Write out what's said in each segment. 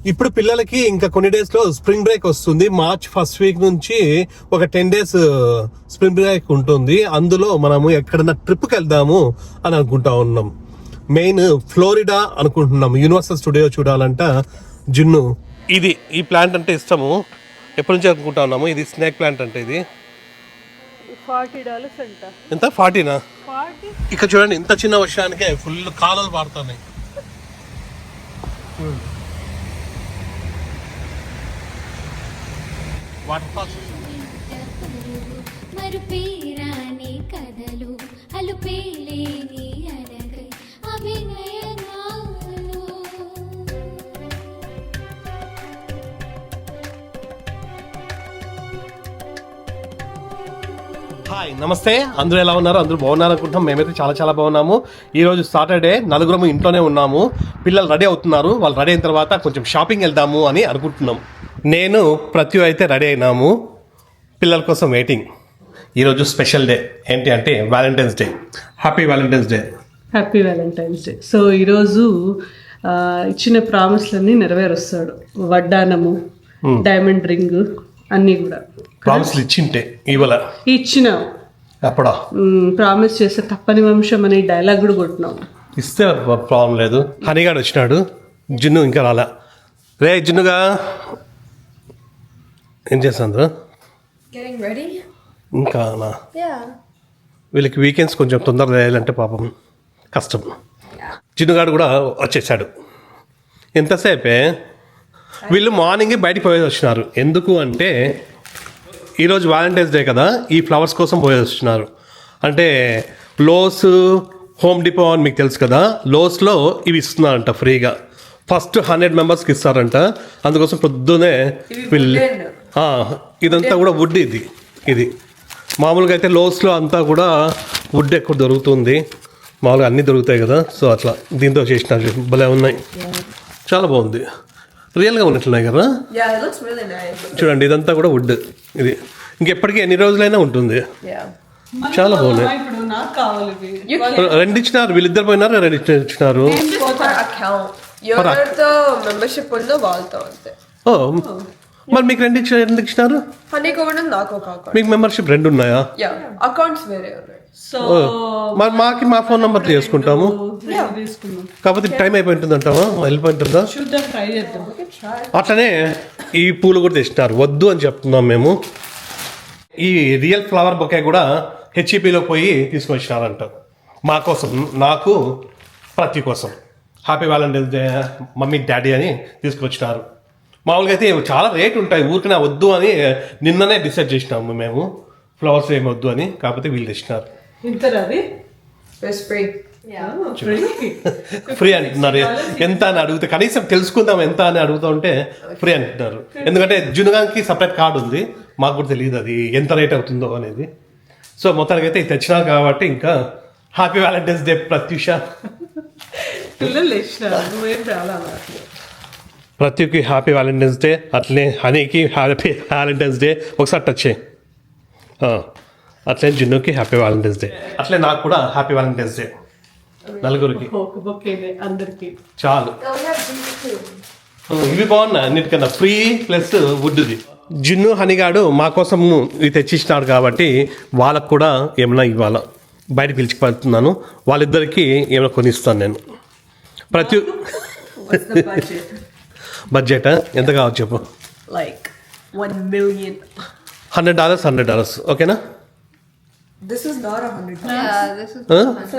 ఇప్పుడు పిల్లలకి ఇంకా కొన్ని డేస్ లో స్ప్రింగ్ బ్రేక్ వస్తుంది. మార్చ్ ఫస్ట్ వీక్ నుంచి ఒక 10 days స్ప్రింగ్ బ్రేక్ ఉంటుంది. అందులో మనము ఎక్కడన్నా ట్రిప్కి వెళ్దాము అని అనుకుంటా ఉన్నాం. మెయిన్ ఫ్లోరిడా అనుకుంటున్నాం. యూనివర్సల్ స్టూడియో చూడాలంట జున్ను. ఈ ప్లాంట్ అంటే ఇష్టము, ఎప్పటి నుంచి అనుకుంటా ఉన్నాము. ఇది స్నేక్ ప్లాంట్ అంటే ఇది $40 అంట. ఎంత 40నా? 40. ఇక్కడ చూడండి, ఇంత చిన్న వర్షానికే ఫుల్ కాలువలు పారుతున్నాయి. Water falls. మరుపేరాని కథలు అలుపేలేని అలకై అభినయనాలు. హాయ్, నమస్తే. అందరూ ఎలా ఉన్నారు? అందరూ బాగున్నారు అనుకుంటున్నాం. మేమైతే చాలా చాలా బాగున్నాము. ఈరోజు సాటర్డే, నలుగురము ఇంట్లోనే ఉన్నాము. పిల్లలు రెడీ అవుతున్నారు. వాళ్ళు రెడీ అయిన తర్వాత కొంచెం షాపింగ్ వెళ్దాము అని అనుకుంటున్నాం. నేను ప్రతి అయితే రెడీ అయినాము. పిల్లల కోసం వెయిటింగ్. ఈరోజు స్పెషల్ డే ఏంటి అంటే Valentine's day. Happy valentine's day. Happy valentine's day. So ఈరోజు ఇచ్చిన ప్రామిస్లన్నీ నెరవేరుస్తాడు. వడ్డానము, డైమండ్ రింగ్ అన్నీ కూడా ప్రామిస్లు ఇచ్చింటే ఇవాళ ఇచ్చిన అప్పుడా ప్రామిస్ చేస్తే తప్పని వంశం అనే డైలాగ్ కూడా కొట్టినాం. ఇస్తే ప్రాబ్లం లేదు. హనీగాడు వచ్చినాడు, జున్ను ఇంకా రాలా. రే జున్నుగా ఏం చేస్తాను ఇంకా వీళ్ళకి వీకెండ్స్ కొంచెం తొందరగా వేయాలంటే పాపం కష్టం. జున్నుగాడు కూడా వచ్చేసాడు. ఎంతసేపే వీళ్ళు మార్నింగే బయటికి పోయేసి వచ్చినారు. ఎందుకు అంటే ఈరోజు వ్యాలంటైన్స్ డే కదా, ఈ ఫ్లవర్స్ కోసం పోయేసి వచ్చినారు. అంటే లోస్, హోమ్ డిపో అని మీకు తెలుసు కదా, లోస్లో ఇవి ఇస్తున్నారంట ఫ్రీగా. ఫస్ట్ 100 మెంబర్స్కి ఇస్తారంట. అందుకోసం పొద్దునే వీళ్ళు ఇదంతా కూడా వుడ్. ఇది మామూలుగా అయితే లోస్లో అంతా కూడా వుడ్ ఎక్కువ దొరుకుతుంది. మామూలుగా అన్నీ దొరుకుతాయి కదా, సో అట్లా దీంతో చేసినారు. భలే ఉన్నాయి, చాలా బాగుంది. రియల్గా ఉన్నట్లున్నాయి కదా. చూడండి, ఇదంతా కూడా వుడ్. ఇది ఇంకెప్పటికీ ఎన్ని రోజులైనా ఉంటుంది. చాలా బాగున్నాయి. ఇప్పుడు నాకు కావాలి. రెండు ఇచ్చినారు, వీళ్ళిద్దరు పోయినారు, రెండు ఇచ్చినారు. ఎవరితో మెంబర్షిప్ ఉందో వాళ్ళతో అంతే. ఓ, మరి మీకు రెండు ఇచ్చినారు? హనీకి ఒకటి, నాకు ఒక అకౌంట్. మీకు మెంబర్షిప్ రెండు ఉన్నాయా? అకౌంట్స్ వేరే ఉన్నాయి. సో మరి మా ఫోన్ నెంబర్ తీసుకుంటాము. తీసుకుందాం. కాకపోతే టైం అయిపోయి ఉంటుంది అంటావా, వెళ్ళిపోయింటుందా? చూద్దాం, ట్రై చేద్దాం. అట్లనే ఈ పూలు కూడా తెచ్చినారు. వద్దు అని చెప్తున్నాం మేము. ఈ రియల్ ఫ్లవర్ బొకే కూడా హెచ్ఈపీలో పోయి తీసుకొచ్చినారంట. మా కోసం, నాకు, ప్రతి కోసం. Happy valentine's day mummy daddy అని తీసుకొచ్చినారు. మామూలుగా అయితే చాలా రేట్ ఉంటాయి. ఊరికనే వద్దు అని నిన్ననే డిసైడ్ చేసినాము మేము, ఫ్లవర్స్ ఏమి వద్దు అని. కాకపోతే వీళ్ళు తెచ్చినారు. ఫ్రీ అంటున్నారు. ఎంత అని అడిగితే, కనీసం తెలుసుకుందాం ఎంత అని అడుగుతూ ఉంటే ఫ్రీ అంటున్నారు. ఎందుకంటే జునుగానికి సపరేట్ కార్డు ఉంది, మాకు కూడా తెలియదు అది ఎంత రేట్ అవుతుందో అనేది. సో మొత్తానికి అయితే ఇది తెచ్చినారు కాబట్టి ఇంకా హ్యాపీ వ్యాలంటైన్స్ డే ప్రత్యూష. ప్రత్యూకి హ్యాపీ వ్యాలంటైన్స్ డే, అట్లనే హనీకి హ్యాపీ వ్యాలంటైన్స్ డే. ఒకసారి టచ్ చేయి. అట్లే జున్నుకి హ్యాపీ వ్యాలంటైన్స్ డే, అట్లే నాకు కూడా హ్యాపీ వ్యాలంటైన్స్ డే. నలుగురికి అందరికి చాలు. ఇవి బాగున్నాయి అన్నిటికన్నా, ఫ్రీ ప్లస్ వుడ్ది. జున్ను హనీగాడు మా కోసం ఇవి తెచ్చిచ్చినాడు కాబట్టి వాళ్ళకు కూడా ఏమైనా ఇవ్వాల. బయట పిలిచిపోతున్నాను. వాళ్ళిద్దరికి ఏమైనా కొనిస్తాను నేను. ప్రతి బడ్జెట్ ఎంత కావచ్చు చెప్పు? Like $1 million. $100 ఓకేనా? This is not $100. This is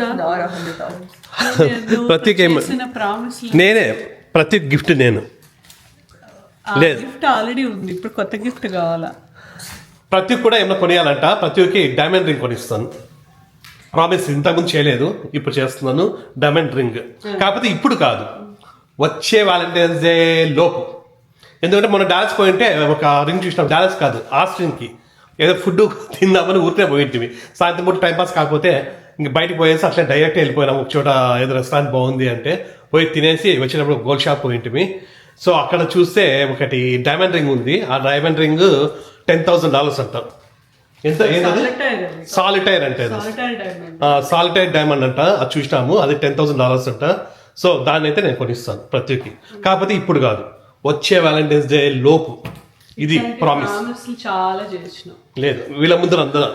Not $100. ప్రతికి నేనే ప్రతి గిఫ్ట్ నేను లేదు. గిఫ్ట్ ఆల్రెడీ ఉంది, ఇప్పుడు కొత్త గిఫ్ట్ కావాలా? ప్రతి కూడా ఏమైనా కొనియాలంట. ప్రతికి డైమండ్ రింగ్ కొనిస్తాను. ప్రామిస్ ఇంతకుముందు చేయలేదు, ఇప్పుడు చేస్తున్నాను. డైమండ్ రింగ్ కాకపోతే ఇప్పుడు కాదు, వచ్చే వ్యాలంటైన్స్ డే లోపు. ఎందుకంటే మొన్న డాలస్ పోయింటే ఒక రింగ్ చూసినాం. డాలస్ కాదు, ఆస్ట్రిన్కి ఏదో ఫుడ్ తిందామని ఊరికే పోయింటివి. సాయంత్రం పూట టైంపాస్ కాకపోతే ఇంక బయటకు పోయేసి అట్లా డైరెక్ట్ వెళ్ళిపోయినాం. ఒక చోట ఏదో రెస్టారెంట్ బాగుంది అంటే పోయి తినేసి వచ్చినప్పుడు గోల్డ్ షాప్ పోయింటివి. సో అక్కడ చూస్తే ఒకటి డైమండ్ రింగ్ ఉంది. ఆ డైమండ్ రింగ్ $10,000 అంట. ఎంత ఏంటది? సాలిటైర్ అంటే సాలిటైర్ డైమండ్ అంట. అది చూసినాము, అది $10,000 అంట. సో దాన్ని అయితే నేను కొనిస్తాను ప్రతికి. కాకపోతే ఇప్పుడు కాదు, వచ్చే వ్యాలంటైన్స్ డే లోపు ఇది ప్రామిస్. ప్రామిస్లు చాలా చేసినాం. లేదు వీళ్ళ ముందర అందరూ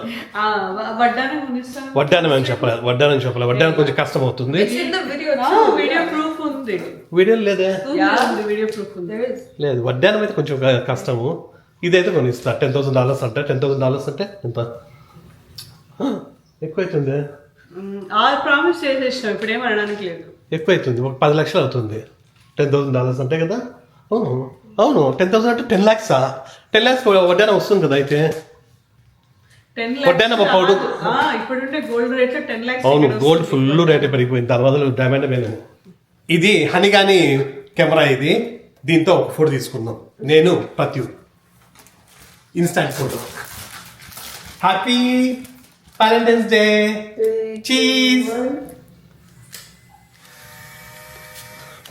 వడ్డానం కొనిస్తాను. వడ్డానం అని చెప్పలేదు, వడ్డానం కొంచెం కష్టం అవుతుంది. It's in the video video proof ఉంది. వీడియో లేదే, వీడియో ప్రూఫ్ ఉంది. There is. లేదు వడ్డానం అయితే కొంచెం కష్టము. ఇదైతే కొనిస్తా. $10,000 అంటే $10,000 అంటే ఎంత ఎక్కువైతుంది. ప్రామిస్ చేసేసినాం, ఇప్పుడు ఏం అనడానికి లేదు. ఎక్కువైతుంది, ఒక 10 లక్షలు అవుతుంది. $10,000 అంటే కదా. అవును 10,000 అంటే 10 lakhs. 10 lakhs వడ్డానం వస్తుంది కదా. అయితే 10 వడ్డానం అప్పుడు ఇప్పుడుంటే గోల్డ్ రేట్ 10 lakhs. అవును గోల్డ్ ఫుల్ రేట్ పెరిగిపోయింది, తర్వాత డైమండ్ మేలేము. ఇది హనీగాని కెమెరా. ఇది దీంతో ఒక ఫోటో తీసుకుందాం, నేను Pratyu. Instant photo. Happy valentine's day. Cheese.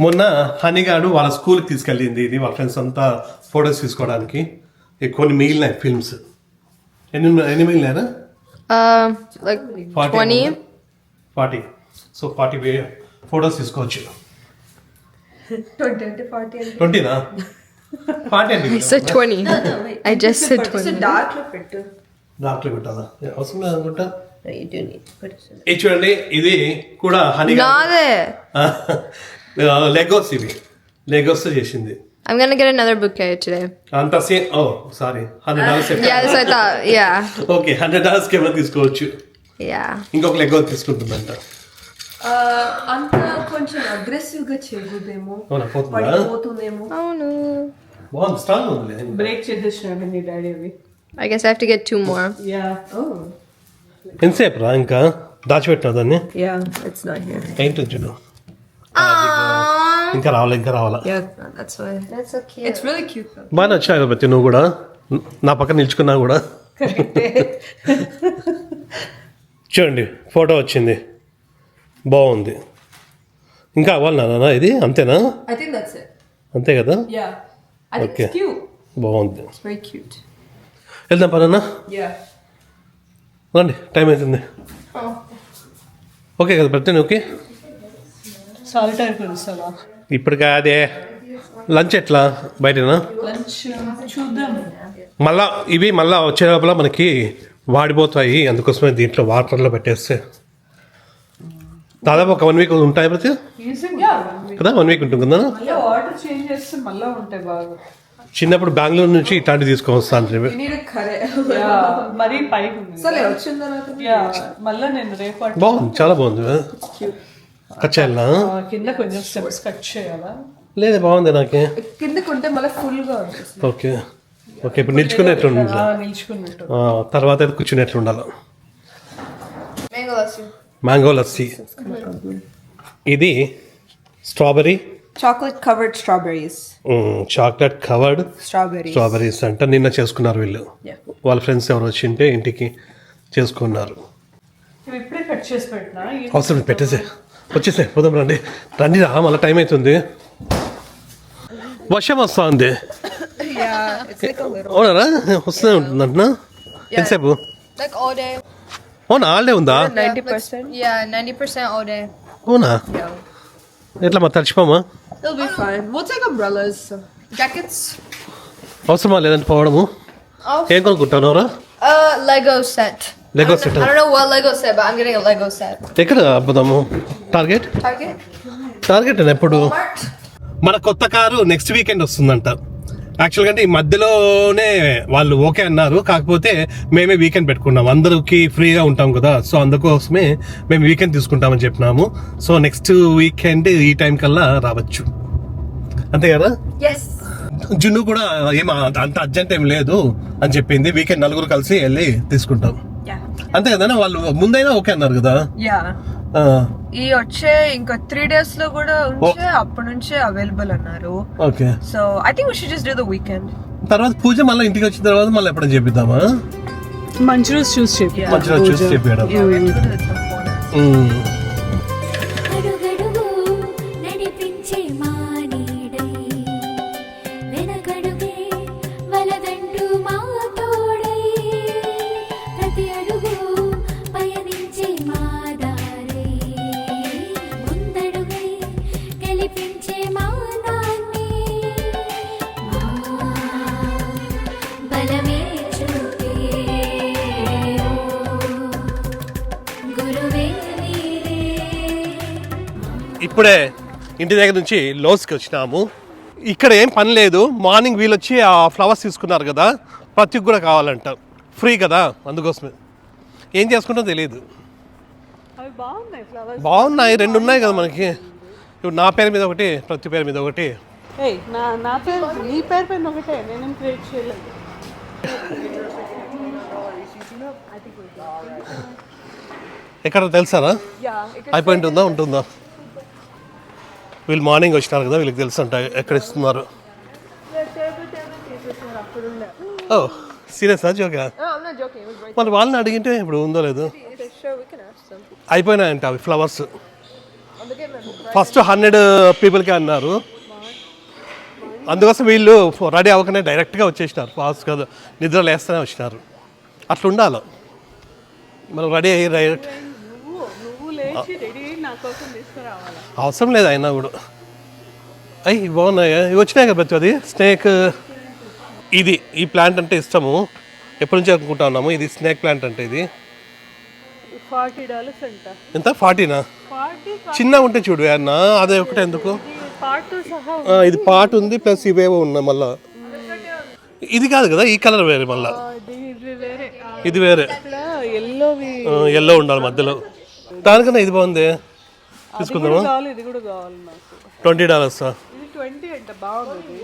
మొన్న హనీగాడు వాళ్ళ స్కూల్కి తీసుకెళ్ళింది ఇది, వాళ్ళ ఫ్రెండ్స్ అంతా ఫొటోస్ తీసుకోవడానికి. కొన్ని మిగిలినాయి ఫిల్మ్స్. ఎన్ని మిగిలినాయా? Like 20. 40. సో 40 ఫొటోస్ తీసుకోవచ్చు. 20 అంటే 40 అంటే 20నా? 40 అండి. I said 20. I just said so 20. dark లో పెట్టు. డాక్టర్ పెట్టాలా? అవసరం లేదు అనుకుంటా. No, you do need to put it in. ఇది చూడండి, ఇది కూడా హనీగా Not it. లెగోస్. ఇవి లెగోస్ చేసింది. I'm gonna get another bouquet today. అంత same. Oh sorry, $100. Yeah, that's what I thought. Yeah. Okay, $100 camera తీసుకోవచ్చు. Yeah. ఇంకొక లెగో తీసుకుంటుందంట. అంత కొంచెం అగ్రెసివ్ గా చేయకూడదేమో, అవునా, పోతుందా? పడిపోతుందేమో. Oh no. బాగుంది, స్ట్రాంగ్ ఉంది. బ్రేక్ చేసేసినాడు నీ డాడీ అవి. I guess I have to get 2 more. Yeah. Oh. ఎంతసేపు రా ఇంకా దాచిపెట్టినా దాన్ని? Yeah, it's not here. ఏంటి చూడు. ఇంకా రావాలా. Yeah, that's why. That's so cute. It's really cute though. బాగా నచ్చాయి కాబట్టి నువ్వు కూడా నా పక్కన నిల్చుకున్నా కూడా. చూడండి ఫోటో వచ్చింది, బాగుంది. ఇంకా అవ్వాలి నాన్న ఇది? అంతేనా? I think that's it. అంతే కదా. Yeah. I think Okay. it's cute. బాగుంది. It's very cute. వెళ్దాం పనన్నా, Yeah. రండి, టైం అవుతుంది. ఓకే కదా ప్రతి ఓకే. సాలిటైర్ కొనిస్తావా? ఇప్పుడు కాదే, లంచ్ ఎట్లా బయటనా? లంచ్ చూద్దాం. మళ్ళా ఇవి మళ్ళా వచ్చే లోపల మనకి వాడిపోతాయి, అందుకోసమే దీంట్లో వాటర్లో పెట్టేస్తే దాదాపు ఒక 1 week ఉంటాయి ప్రతి కదా. 1 week ఉంటుంది కదా. మళ్ళీ ఆర్డర్ చేంజ్ చేస్తే మళ్ళీ ఉంటాయి బాగా. చిన్నప్పుడు బెంగళూరు నుంచి ఇట్లాంటివి తీసుకొని వస్తాను. You need a curry. మరీ పైకి ఉంది. సరే వచ్చిన తర్వాత యా, మళ్ళీ నేను రేపు బాగుంది, చాలా బాగుంది. కట్ చేయాలా? కింద కొంచెం స్టెప్స్ కట్ చేయాలా? లేదు బాగుంది నాకే. కిందకు ఉంటే మళ్ళీ ఫుల్ గా ఉంటుంది. ఓకే ఓకే, ఇప్పుడు నిల్చుకునేట్లు ఉండాలి, నిల్చుకున్నట్టు. తర్వాత అయితే కూర్చునేట్లు ఉండాలి. Mango lassi. మ్యాంగో లస్సీ. ఇది strawberry, Chocolate covered strawberries. Chocolate covered Strawberries. Strawberries అంట. నిన్న చేసుకున్నారు వీళ్ళు, Yeah. వాళ్ళ ఫ్రెండ్స్ ఎవరు వచ్చింటే ఇంటికి చేసుకున్నారు. ఇవి ఇప్పుడే కట్ చేసి పెట్టినా. అవసరం లేదు, పెట్టేసే వచ్చేసే పోదాం. రండి రండి రా, మళ్ళీ టైం అవుతుంది. వర్షం వస్తుంది. Yeah, it's like a little. అవునారా? వస్తూనే ఉంటుందంట. ఎంతసేపు? Like all day. అవునా, ఆల్డే ఉందా? 90%. Yeah, 90% all day. అవునా? Yeah. ఎట్లా మా తడిచిపోమా? It'll be fine. We'll take umbrellas, jackets. అవసరమా లేదంటే పోవడము? Oh. ఏం కొనుక్కుంటావురా? Lego set. Lego set. I don't know what Lego set, but I'm getting a Lego set. ఎక్కడ అబ్బదాము? Target Target. టార్గెట్ ఎప్పుడు? Walmart. మన కొత్త కారు నెక్స్ట్ వీకెండ్ వస్తుందంట. యాక్చువల్గా అంటే ఈ మధ్యలోనే వాళ్ళు ఓకే అన్నారు, కాకపోతే మేమే వీకెండ్ పెట్టుకున్నాం, అందరికి ఫ్రీగా ఉంటాం కదా, సో అందుకోసమే మేము వీకెండ్ తీసుకుంటామని చెప్పినాము. సో నెక్స్ట్ వీకెండ్ ఈ టైం కల్లా రావచ్చు, అంతే కదా. Yes. జున్ను కూడా ఏం అంత అర్జెంట్ ఏం లేదు అని చెప్పింది. వీకెండ్ నలుగురు కలిసి వెళ్ళి తీసుకుంటాం, Yeah. అంతే కదా. వాళ్ళు ముందైనా ఓకే అన్నారు కదా. Yeah. ఆ, ఈ వచ్చే ఇంకా 3 days లో కూడా ఉంచే అప్పటి నుంచే అవైలబుల్ అన్నారు. Okay. So I think we should just do the weekend. తర్వాత పూజ మళ్ళీ ఇంటికి వచ్చిన తర్వాత మళ్ళీ ఎప్పుడైనా చేపిద్దామా? మంచి రోజు చూసి చెప్పి మంచిగా చూసి చెప్పాడు. అడుగడుగు నడిపించే మానీడై వెనకడుగే వలదంటూ మా తోడై ప్రతి అడుగు పయనించే మా దారై ముందడుగై గెలిపించే మా నాన్నే ఇప్పుడే ఇంటి దగ్గర నుంచి లోస్కి వచ్చినాము. ఇక్కడ ఏం పని లేదు. మార్నింగ్ వీళ్ళు వచ్చి ఆ ఫ్లవర్స్ తీసుకున్నారు కదా, ప్రతికి కూడా కావాలంట, ఫ్రీ కదా, అందుకోసమే. ఏం చేసుకుంటారో తెలియదు. అవి బాగున్నాయి ఫ్లవర్స్. బాగున్నాయి, 2 ఉన్నాయి కదా మనకి. ఇప్పుడు నా పేరు మీద ఒకటి, ప్రతి పేరు మీద ఒకటి. ఏయ్ నా పేరు నీ పేరు పైన ఒకటే, నేనేం క్రియేట్ చేయలేదు. ఎక్కడ తెలుసారా? అయిపోయింది ఉంటుందా? వీళ్ళు మార్నింగ్ వచ్చినారు కదా, వీళ్ళకి తెలుసు అంట ఎక్కడ ఇస్తున్నారు. ఓ సీరియస్ జోకా? మరి వాళ్ళని అడిగింటే ఇప్పుడు ఉందో లేదో. అయిపోయినాయంట అవి ఫ్లవర్స్. ఫస్ట్ 100 పీపుల్కే అన్నారు, అందుకోసం వీళ్ళు రెడీ అవ్వకనే డైరెక్ట్గా వచ్చేసినారు. ఫాస్ట్ కదా, నిద్ర లేస్తూనే వచ్చినారు. అట్లా ఉండాలి మనం. రెడీ అయ్యి డైరెక్ట్ నువ్వు లేచి రెడీ అయ్యి నా కోసం తీసుకురావాలి. అవసరం లేదు అయినా కూడా. అయ్యి బాగున్నాయి, ఇవి వచ్చినాయి కదా ప్రతి. అది స్నేక్, ఇది ఈ ప్లాంట్ అంటే ఇష్టము, ఎప్పటి నుంచి అనుకుంటా ఉన్నాము. ఇది స్నేక్ ప్లాంట్ అంటే. ఇది $40 అంట. ఎంత? 40నా? 40 చిన్న ఉంటే చూడు అన్న, అదే ఒకటే ఎందుకు. పార్ట్ సహా ఇది పార్ట్ ఉంది, ప్లస్ ఇవేవో ఉన్నాయి మళ్ళా. ఇది కాదు కదా, ఈ కలర్ వేరే మళ్ళా. ఇది వేరే. ఇది వేరే, ఎల్లోవి ఎల్లో ఉండాలి మధ్యలో. దానికన్నా ఇది బాగుంది, తీసుకుందామా? ఇది కూడా కావాలి నాకు. $20. ఇది 20 అంట. బాగుంది.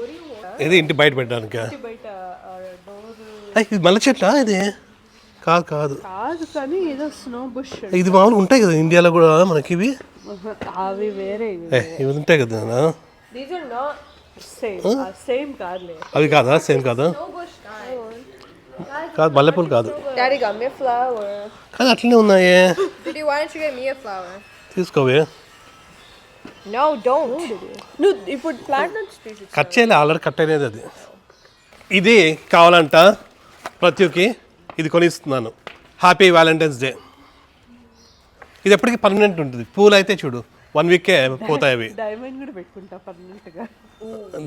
ఇది ఇంటి బయట పెట్టడానికి. బయట డోర్ ఇది మల్లె చెట్లా? ఇది కాదు కాదు కానీ ఏదో స్నో బుష్. ఇది మామూలుగా ఉంటాయి కదా ఇండియాలో కూడా మనకి ఇవి. అవి వేరే. ఇవి ఉంటాయి కదా. దీస్ ఆర్ నాట్ సేమ్ కాదులే. అవి కాదా? సేమ్ కాదా? కాదు, మల్లెపూలు కాదు. Daddy got me a flower. కానీ అట్లనే ఉన్నాయే. Daddy, why don't you get me a flower? తీసుకోవే. No, don't. నువ్వు ఇప్పుడు ప్లాంట్ నుంచి తీసి కట్ చేయలే, ఆల్రెడీ కట్ అనేది. అది ఇది కావాలంట ప్రతికి. ఇది కొనిస్తున్నాను. Happy valentine's day. ఇది ఎప్పటికీ పర్మనెంట్ ఉంటుంది. పూలు అయితే చూడు 1 వీకే పోతాయి అవి. డైమండ్ కూడా పెట్టుకుంటా పర్మనెంట్ గా.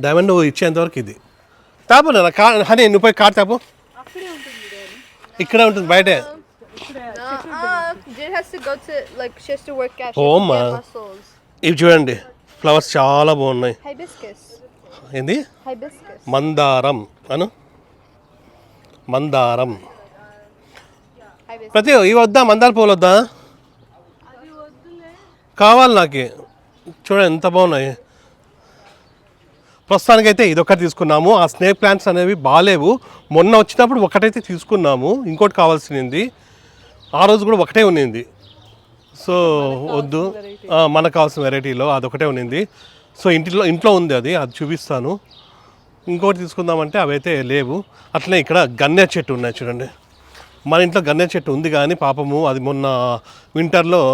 డైమండ్ ఇచ్చేంత వరకు ఇది తాపు. హనీ నువ్వు పోయి కార్ తాపు. ఇక్కడే ఉంటుంది బయటే. Jin has to go to, like, she has to work at. Oh, ma. Muscles. ఇవి చూడండి, ఫ్లవర్స్ చాలా బాగున్నాయి. Hibiscus. ఏంది? Hibiscus. మందారం అను, మందారం. Hibiscus. ప్రతి ఇవి వద్దా? మందార పూలు వద్దా? కావాలి నాకు. చూడండి ఎంత బాగున్నాయి. ప్రస్తుతానికైతే ఇదొక్కటి తీసుకున్నాము. ఆ స్నేక్ ప్లాంట్స్ అనేవి బాగాలేవు. మొన్న వచ్చినప్పుడు ఒకటైతే తీసుకున్నాము, ఇంకోటి కావాల్సింది. ఆ రోజు కూడా ఒకటే ఉన్నింది. సో వద్దు, మనకు కావాల్సిన వెరైటీలో అదొకటే ఉన్నింది. సో ఇంట్లో ఉంది, అది చూపిస్తాను. ఇంకోటి తీసుకుందామంటే అవైతే లేవు. అట్లనే ఇక్కడ గన్నేరు చెట్టు ఉన్నాయి చూడండి. మన ఇంట్లో గన్నేరు చెట్టు ఉంది కానీ పాపము అది మొన్న వింటర్లో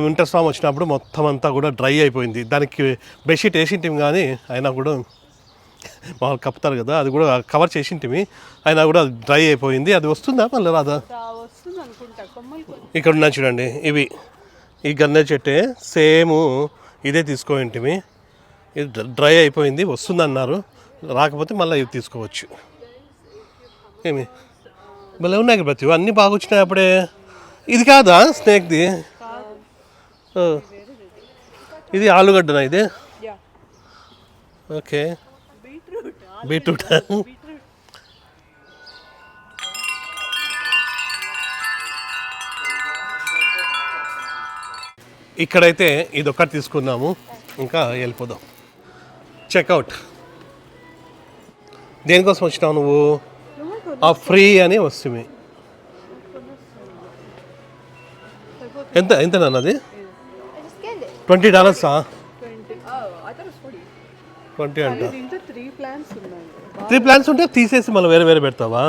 వింటర్ స్టామ్ వచ్చినప్పుడు మొత్తం అంతా కూడా డ్రై అయిపోయింది. దానికి బెడ్షీట్ వేసింటిమి కానీ అయినా కూడా మామూలు కప్పుతారు కదా, అది కూడా కవర్ చేసింటిమి, అయినా కూడా డ్రై అయిపోయింది. అది వస్తుందా మళ్ళీ రాదా? ఇక్కడ ఉన్నాయి చూడండి, ఇవి ఈ గన్నేరు చెట్టే సేమ్ ఇదే తీసుకోయింటిమి. ఇది డ్రై అయిపోయింది, వస్తుందన్నారు. రాకపోతే మళ్ళీ ఇవి తీసుకోవచ్చు. ఏమి భలే ఉన్నాయి ప్రతి అన్నీ బాగా వచ్చినాయి అప్పుడే. ఇది కాదా స్నేక్ది? ఇది ఆలుగడ్డనా? ఇది ఓకే, బీట్రూట్. ఇక్కడైతే ఇది ఒక్కటి తీసుకున్నాము, ఇంకా వెళ్ళిపోదాం. చెక్అవుట్. దేనికోసం వచ్చినావు నువ్వు? ఆ ఫ్రీ అని వస్తుంది. ఎంత నాన్నది? $20. 20 అంట. 3 ప్లాంట్స్ ఉంటే తీసేసి మళ్ళీ వేరే వేరే పెడతావా?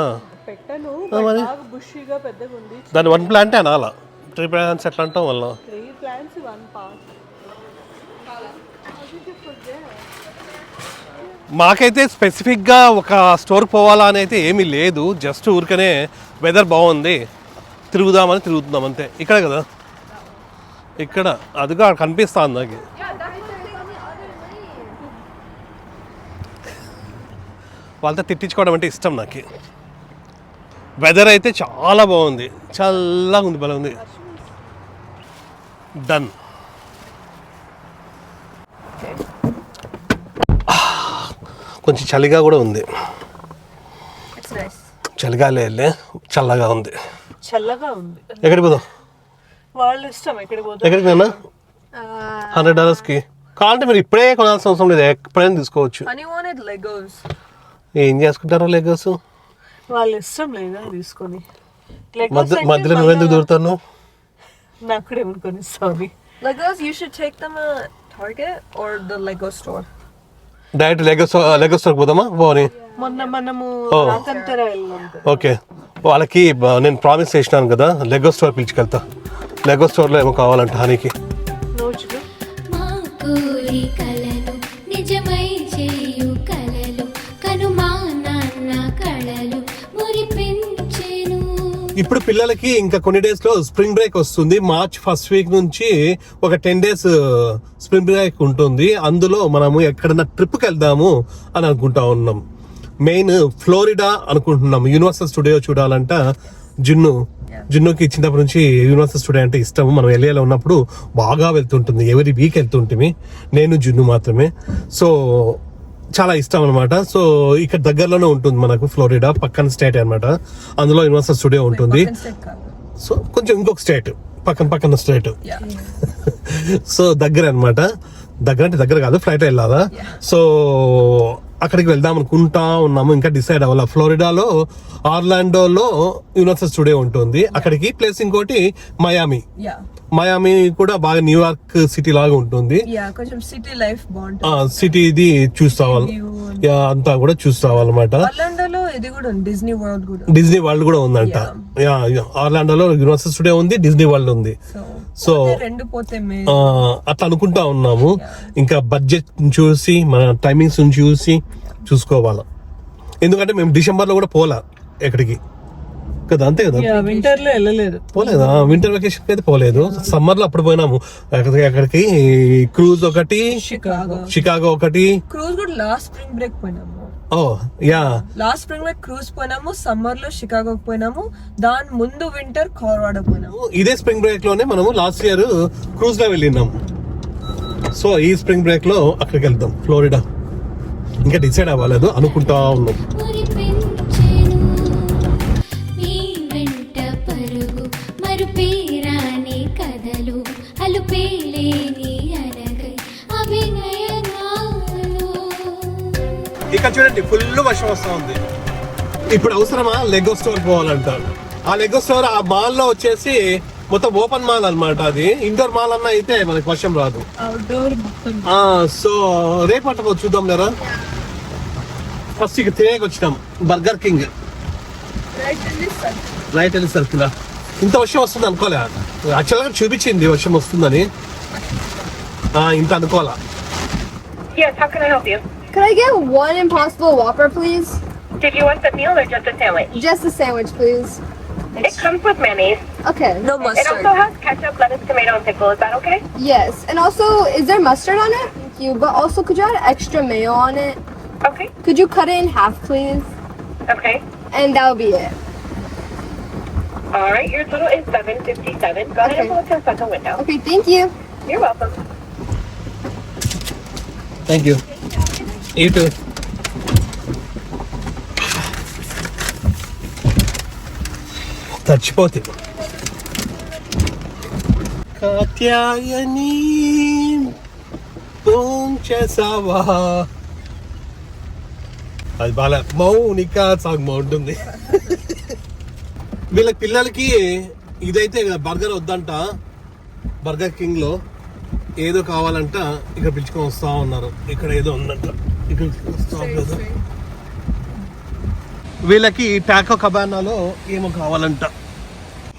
మరి దాని 1 ప్లాంటే అనాలా, 3 ప్లాంట్స్ ఎట్లా అంటాం వల్ల? మాకైతే స్పెసిఫిక్గా ఒక స్టోర్కి పోవాలా అని అయితే ఏమీ లేదు. జస్ట్ ఊరికనే వెదర్ బాగుంది, తిరుగుదామని తిరుగుతున్నాం అంతే. ఇక్కడే కదా, ఇక్కడ అదిగా కనిపిస్తుంది నాకు. వాళ్ళతో తిట్టించుకోవడం అంటే ఇష్టం నాకు. వెదర్ అయితే చాలా బాగుంది, చల్లగా ఉంది, భలే ఉంది. డన్. కొంచెం చలిగా కూడా ఉంది. It's nice. చలిగాలే చల్లగా ఉంది. చల్లగా ఉంది. ఎక్కడికి పోదాం? వాళ్ళ ఇష్టం ఎక్కడికి పోతే. ఎక్కడికి పోయినా $100కి కావాలంటే మీరు ఇప్పుడే కొనాల్సిన అవసరం లేదు, ఎప్పుడైనా తీసుకోవచ్చు. And you wanted Legos. ఏం చేసుకుంటారో లెగోస్? వాళ్ళ ఇష్టం లేదా తీసుకొని. మధ్యలో నువ్వెందుకు దూరుతాను? నాకు కూడా ఏమని కొనిస్తావు? Legos, you should take them at Target or the Lego store. Direct Lego స్టోర్కి పోదామా? పోనీ. మొన్న మనము Oh. రాకంతర వెళ్ళాం కదా. ఓకే, వాళ్ళకి నేను ప్రామిస్ చేసినాను కదా లెగో స్టోర్ పిలుచుకెళ్తా. లెగో స్టోర్లో ఏమో కావాలంట హనీకి. నువ్వు చూడు. మా కోరి కలలు నిజమై చేయు కలలు కనుమా నాన్న కళలు మురిపించెను. ఇప్పుడు పిల్లలకి ఇంకా కొన్ని డేస్ లో స్ప్రింగ్ బ్రేక్ వస్తుంది. మార్చ్ ఫస్ట్ వీక్ నుంచి ఒక 10 days స్ప్రింగ్ బ్రేక్ ఉంటుంది. అందులో మనము ఎక్కడన్నా ట్రిప్కి వెళ్దాము అని అనుకుంటా ఉన్నాం. మెయిన్ ఫ్లోరిడా అనుకుంటున్నాం. యూనివర్సల్ స్టూడియో చూడాలంట. జున్నుకి చిన్నప్పటి నుంచి యూనివర్సల్ స్టూడియో అంటే ఇష్టం. మనం ఎల్ఏలో ఉన్నప్పుడు బాగా వెళ్తుంటుంది, ఎవరి వీక్ వెళ్తుంటుంది. నేను జున్ను మాత్రమే. సో చాలా ఇష్టం అనమాట. సో ఇక్కడ దగ్గరలోనే ఉంటుంది మనకు ఫ్లోరిడా, పక్కన స్టేట్ అన్నమాట. అందులో యూనివర్సల్ స్టూడియో ఉంటుంది. Pక్కన state కాదు. సో కొంచెం ఇంకొక స్టేట్, పక్కన స్టేట్. Yeah. సో దగ్గర అనమాట. దగ్గర అంటే దగ్గర కాదు, ఫ్లైట్ వెళ్ళాలా. సో అక్కడికి వెళ్దాం అనుకుంటా ఉన్నాము, ఇంకా డిసైడ్ అవ్వాలా. ఫ్లోరిడాలో ఆర్లాండోలో యూనివర్సల్ స్టూడియో ఉంటుంది. అక్కడికి ప్లేస్ ఇంకోటి Yeah. మయామి కూడా బాగా న్యూయార్క్ సిటీ లాగా ఉంటుంది. Yeah, కొంచెం సిటీ లైఫ్ బాగుంటుంది. సిటీ ఇది చూస్తావాలి, అంతా కూడా చూస్తావాలన్నమాట. ఆర్లాండోలో ఇది కూడా ఉంది, డిజ్నీ వరల్డ్ కూడా. డిజ్నీ వరల్డ్ కూడా ఉందంట. ఆర్లాండోలో యూనివర్సల్ స్టూడియో ఉంది, డిజ్నీ వరల్డ్ ఉంది. సో రెండు పోతే అట్లా అనుకుంటా ఉన్నాము. ఇంకా బడ్జెట్ చూసి మన టైమింగ్స్ చూసి చూసుకోవాలి. ఎందుకంటే మేము డిసెంబర్ లో కూడా పోలా ఎక్కడికి కదా, అంతే కదా. వింటర్ లో వెళ్ళలేదు. పోలేదా? వింటర్ వెకేషన్ అయితే పోలేదు. సమ్మర్ లో అప్పుడు పోయినాము అక్కడికి. క్రూజ్ ఒకటి, షికాగో ఒకటి. క్రూజ్ కూడా లాస్ట్ స్ప్రింగ్ బ్రేక్ పోయినాము. Oh yeah, last spring break cruise పోయినాము. సమ్మర్ లో షికాగో పోయినాము. దాని ముందు వింటర్ కోలరాడో పోయినాము. ఇదే స్ప్రింగ్ బ్రేక్ లోనే మనము లాస్ట్ ఇయర్ క్రూజ్ లో వెళ్ళినాం. సో ఈ స్ప్రింగ్ బ్రేక్ లో అక్కడికి వెళ్తాం, ఫ్లోరిడా. ఇంకా డిసైడ్ అవ్వలేదు, అనుకుంటా ఉన్నాం. మురిపించెను మీ వెంట పరుగు మరుపేరాని కథలు అలుపేలేని అరగై అభినయనాలు. ఇక్కడ చూడండి, ఫుల్ వర్షం వస్తా ఉంది. ఇప్పుడు అవసరమా లెగో స్టోర్ పోవాలంట. ఆ లెగో స్టోర్ ఆ మాల్ లో వచ్చేసి మొత్తం ఓపెన్ మాల్ అన్నమాట. అది ఇండోర్ మాల్ అన్న అయితే మనకి వర్షం రాదు. అవుట్డోర్ మొత్తం. సో రేపటి చూద్దాం లేరా. ఫస్ట్ ఇక తినేకి వచ్చినాం, బర్గర్ కింగ్. రైట్ వెళ్ళి సర్కిల్. ఇంత వర్షం వస్తుంది అనుకోలే. యాక్చువల్గా చూపించింది వర్షం వస్తుందని, ఇంత అనుకోవాలా. Yes, how can I help you? Could I get one Impossible Whopper, please? Did you want the meal or just a sandwich? Just a sandwich, please. It comes with mayonnaise. Okay. No It mustard. also has ketchup, lettuce, tomato, and pickle. Is that okay? Yes. And also, is there mustard on it? Thank you. But also, could you add extra mayo on it? Okay. Could you cut it in half, please? Okay. And that'll be it. All right. Your total is $7.57. Go ahead and Okay. pull up to the second window. Okay, thank you. You're welcome. Thank you. ఇటు చచ్చిపోతుంది. Katyayani phone చేసావా? అది బాగా Mounika song బాగుంటుంది. వీళ్ళ పిల్లలకి ఇదైతే burger వద్దంట. బర్గర్ కింగ్ లో ఏదో కావాలంట. ఇక్కడ పిలుచుకొని వస్తా ఉన్నారు. ఇక్కడ ఏదో ఉందంట. ఇక్కడ స్టాప్ లేదు. వీళ్ళకి టాకో కబానాలో ఏమో కావాలంట.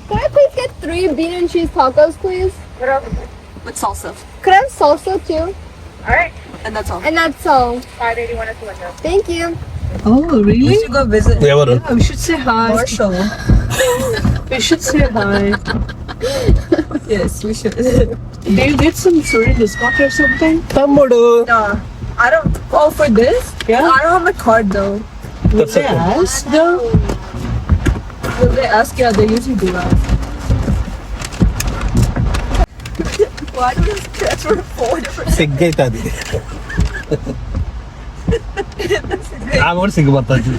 Could I please get 3 bean and cheese tacos, please? With salsa. Could I have salsa too? All right. And that's all. And that's all. 581 at the window. Thank you. Oh, We really? should go visit ఎవరు? Yeah, we should say hi. Marshall. We should say hi. Yes, we should. Do you get some sort of discount or something? తమ్ముడు. Nah, I don't. Oh, for this? Yeah. I don't have my card though. Would they ask though? Will they ask? Yeah, they usually do ask. Why do we transfer 4 different? సిగ్గైతుంది. This ఆమె కూడా సిగ్గుపడుతుంది.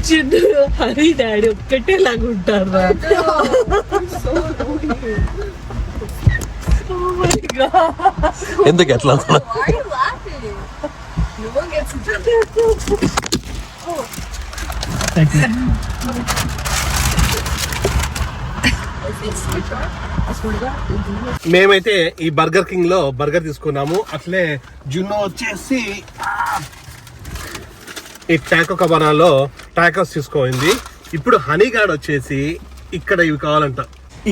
చిన్న Hari daddy ఒక్కటే లాగా ఉంటారు రా. Oh my God. ఎందుకు ఎట్లా Why are you laughing? No one gets మేమైతే ఈ బర్గర్ కింగ్ లో బర్గర్ తీసుకున్నాము. అట్లే జున్ను వచ్చేసి ఈ టాకో కబానాలో టాకోస్ తీసుకోయింది. ఇప్పుడు హనీగాడ్ వచ్చేసి ఇక్కడ ఇవి కావాలంట.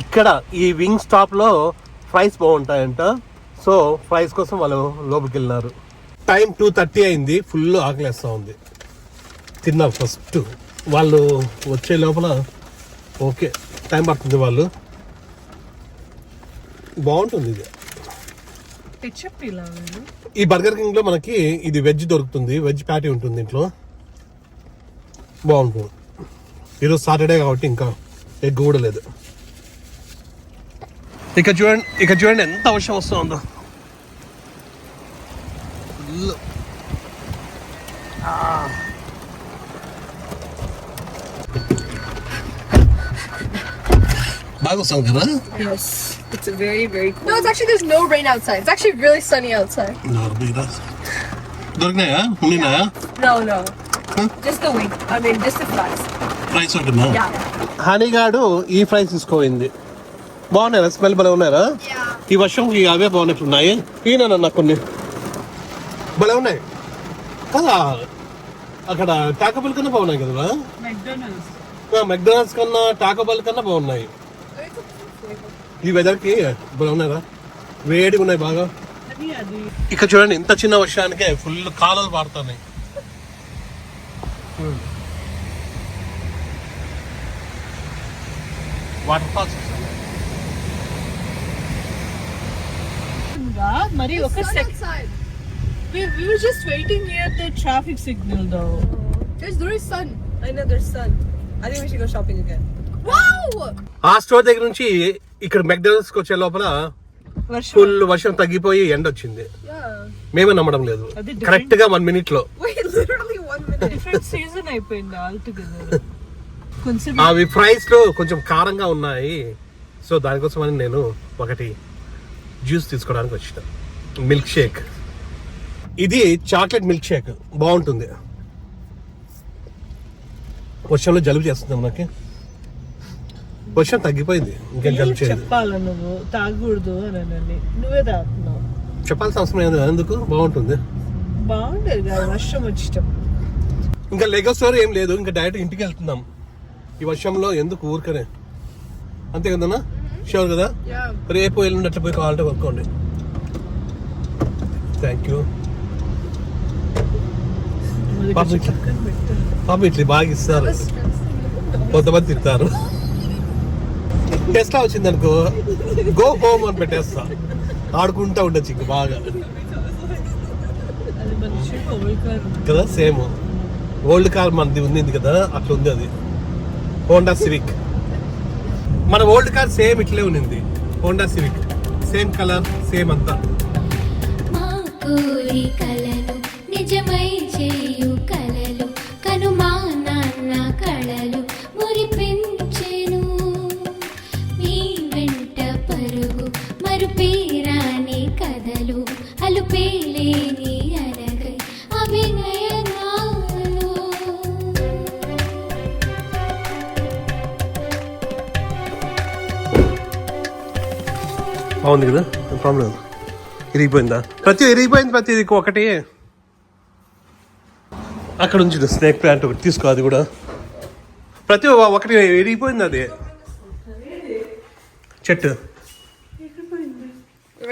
ఇక్కడ ఈ వింగ్ స్టాప్ లో ఫ్రైస్ బాగుంటాయంట. సో ఫ్రైస్ కోసం వాళ్ళు లోపలికి వెళ్ళినారు. టైం 2:30 అయింది. ఫుల్ ఆకలేస్తా ఉంది. తిన్నాం ఫస్ట్. వాళ్ళు వచ్చే లోపల ఓకే టైం పడుతుంది. వాళ్ళు బాగుంటుంది ఇది. ఈ బర్గర్ కింగ్ లో మనకి ఇది వెజ్ దొరుకుతుంది. వెజ్ ప్యాటీ ఉంటుంది దీంట్లో. బాగుంటుంది. ఈరోజు సాటర్డే కాబట్టి ఇంకా ఎగ్ కూడా లేదు. ఇక చూడండి ఎంత వర్షం వస్తుందో. బాగా వస్తాం కదా. Yes, it's a very, very cool. No, it's actually there's no rain outside. It's actually really sunny outside. దొరికినాయా? ఉన్నాయా? No. Just the wing. I mean, just the fries. Fries ఉంటుందా? Yeah. హనీగాడు ఈ ఫ్రైస్ తీసుకోయింది. బాగున్నాయా? స్మెల్ భలే ఉన్నాయా? ఈ వర్షం అవే బాగున్నట్లున్నాయి. ఈయన కొన్ని భలే ఉన్నాయి కదా. అక్కడ టాకో బెల్ కన్నా బాగున్నాయి కదా. మెక్డొనాల్డ్స్ కన్నా టాకో బెల్ కన్నా బాగున్నాయి. ఈ వెదర్ కి భలే ఉన్నాయా? వేడిగా ఉన్నాయి బాగా. ఇక్కడ చూడండి ఇంత చిన్న వర్షానికే ఫుల్ కాలాలు పాడుతున్నాయి. వాటర్ ఫాల్స్ మరి ఒక Sun second outside. we were just waiting near the traffic signal though. There's literally sun. I know there's sun. I think we should go shopping again. Wow! ఆ స్టోర్ దగ్గర నుంచి ఇక్కడ McDonald's కి వచ్చే లోపల full వర్షం తగ్గిపోయి ఎండ వచ్చింది. Yeah. మేమే నమ్మడం లేదు. అది different. కరెక్ట్ గా 1 minute లో Wait, literally 1 minute. Different season అయిపోయింది ఆల్ టుగెదర్. కొంచెం అవి ఫ్రైస్ లో కొంచెం కారంగా ఉన్నాయి. సో దానికోసం అని నేను ఒకటి జ్యూస్ తీసుకోవడానికి వచ్చిన. Milk shake. ఇది చాక్లెట్ మిల్క్ షేక్ బాగుంటుంది. వర్షంలో జలుబు చేస్తుంది మనకి. వర్షం తగ్గిపోయింది, ఇంకా జలుబు చేయదు. చెప్పాలా నువ్వు తాగకూడదు అని నువ్వే తాగుతున్నావు. చెప్పాల్సిన అవసరం లేదు. ఎందుకు? బాగుంటుంది. బాగుండేది కదా వర్షం వచ్చటం. ఇంకా లెగో స్టోరీ ఏం లేదు. ఇంకా డైరెక్ట్ ఇంటికి వెళ్తున్నాం ఈ వర్షంలో. ఎందుకు ఊరికనే, అంతే కదన్నా? షూర్ కదా. Yeah. రేపు ఎల్లుండి అట్లా పోయి కావాలంటే కొనుక్కోండి. Thank you. పాప ఇట్లా బాగా ఇస్తారు, కొంతమంది తింటారు. టెస్లా వచ్చింది అనుకో, గో హోమ్ అని పెట్టేస్తా. ఆడుకుంటా ఉండొచ్చు ఇంక బాగా అది మంచిగా ఓల్డ్ కార్ కదా. సేమ్ ఓల్డ్ కార్ మనది ఉంది కదా, అట్లా ఉంది అది. Honda civic. మన ఓల్డ్ కార్ సేమ్ ఇట్లే ఉన్నింది. Honda civic same colour, same అంతా. మా కోరి కలలు నిజమై చేయు కలలు కను మా నాన్న కళలు మురిపించెను. మీ వెంట పరుగు మరుపేరాని కథలు అలుపేలేని అరగై అభినయనాలు. బాగుంది కదా, ప్రాబ్లం ఇరిగిపోయిందా? ఇరిగిపోయింది ప్రతిది ఒకటి. అక్కడ నుంచి స్నేక్ ప్లాంట్ ఒకటి తీసుకో, అది కూడా ప్రతి ఒకటి ఇరిగిపోయింది. అది చెట్టు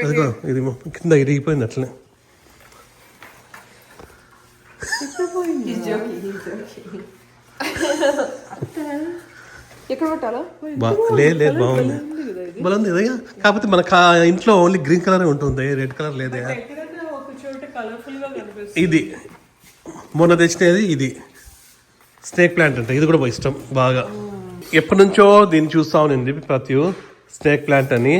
అదిగో ఇది కింద ఇరిగిపోయింది అట్లనే. ఎక్కడ పెట్టాలో? లేదు బాగుంది, బాగుంది కదా. కాకపోతే మన ఇంట్లో ఓన్లీ గ్రీన్ కలర్ ఉంటుంది, రెడ్ కలర్ లేదే. ఒక చోట కలర్ఫుల్ గా కనిపిస్తుంది. ఇది మొన్న తెచ్చినది, ఇది స్నేక్ ప్లాంట్ అంటే. ఇది కూడా ఇష్టం బాగా. ఎప్పటి నుంచో దీన్ని చూస్తా ఉంది ప్రతి స్నేక్ ప్లాంట్ అని.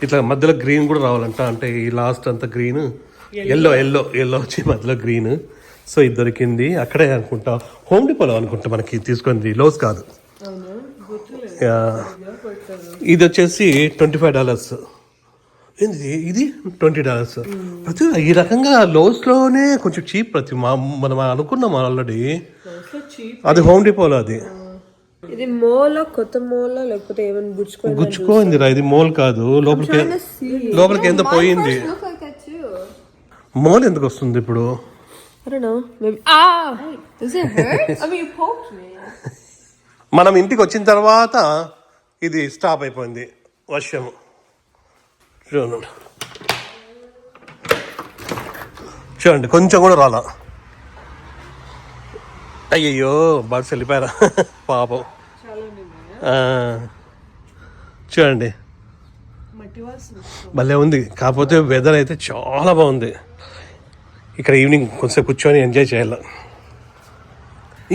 ఇట్లా మధ్యలో గ్రీన్ కూడా రావాలంట. అంటే ఈ లాస్ట్ అంతా గ్రీన్, ఎల్లో వచ్చి మధ్యలో గ్రీన్. సో ఇది దొరికింది అక్కడే అనుకుంటా, హోమ్ డిపోలో అనుకుంటా మనకి తీసుకుంది, లోస్ కాదు. ఇది వచ్చేసి $25. ఏంది ఇది $20. ప్రతి ఈ రకంగా లోస్లోనే కొంచెం చీప్ ప్రతి మనం అనుకున్నాం ఆల్రెడీ. అది హోమ్ డిపోలో అది ఇది మోలో కొత్త మోలో లేకపోతే ఏమైనా గుచ్చుకోయింది రా, ఇది మోల్ కాదు. లోపలికి ఎంత పోయింది. Look like that too. Mole ఎందుకు వస్తుంది ఇప్పుడు? I don't know. Maybe. Does it hurt? I mean, you poked me. మనం ఇంటికి వచ్చిన తర్వాత ఇది స్టాప్ అయిపోయింది వర్షం. చూడండి కొంచెం కూడా రాలా. అయ్యయ్యో బర్డ్స్ వెళ్ళిపోయారా పాపం. చూడండి భలే ఉంది. కాకపోతే వెదర్ అయితే చాలా బాగుంది. ఇక్కడ ఈవినింగ్ కొంచెం కూర్చొని ఎంజాయ్ చేయాలి.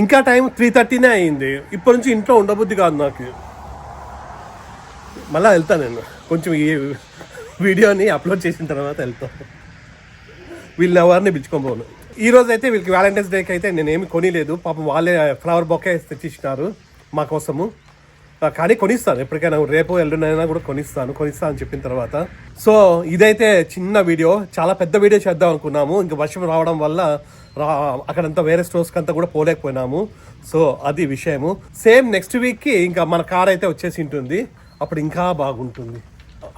ఇంకా టైం 3:30 అయింది. ఇప్పటి నుంచి ఇంట్లో ఉండబుద్ధి కాదు నాకు. మళ్ళీ వెళ్తాను నేను, కొంచెం ఈ వీడియోని అప్లోడ్ చేసిన తర్వాత వెళ్తాను. వీళ్ళని ఎవరిని పిలుచుకోబోను. ఈ రోజు అయితే వీళ్ళకి వ్యాలంటైన్స్ డేకి అయితే నేనేమి కొనిలేదు. పాపం వాళ్ళే ఫ్లవర్ బొకే తెచ్చిచ్చినారు మా కోసము. కానీ కొనిస్తాను ఎప్పటికైనా, రేపు ఎల్లుండైనా కూడా కొనిస్తాను అని చెప్పిన తర్వాత. సో ఇదైతే చిన్న వీడియో. చాలా పెద్ద వీడియో చేద్దాం అనుకున్నాము, ఇంకా వర్షం రావడం వల్ల అక్కడంతా వేరే స్టోర్స్కి అంతా కూడా పోలేకపోయినాము. సో అది విషయము. సేమ్ నెక్స్ట్ వీక్కి ఇంకా మన కార్ అయితే వచ్చేసి ఉంటుంది, అప్పుడు ఇంకా బాగుంటుంది.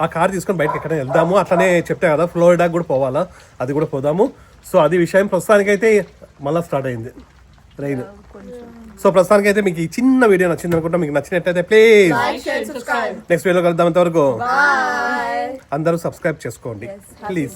ఆ కార్ తీసుకొని బయటకి ఎక్కడ వెళ్దాము. అట్లనే చెప్తే కదా ఫ్లోరిడాకి కూడా పోవాలా, అది కూడా పోదాము. సో అది విషయం. ప్రస్తుతానికైతే మళ్ళీ స్టార్ట్ అయింది రైన్. సో ప్రస్తుతానికైతే మీకు ఈ చిన్న వీడియో నచ్చింది అనుకుంటా. మీకు నచ్చినట్లయితే ప్లీజ్ నెక్స్ట్ వీడియో కలుద్దాం. అంతవరకు అందరూ సబ్స్క్రైబ్ చేసుకోండి ప్లీజ్.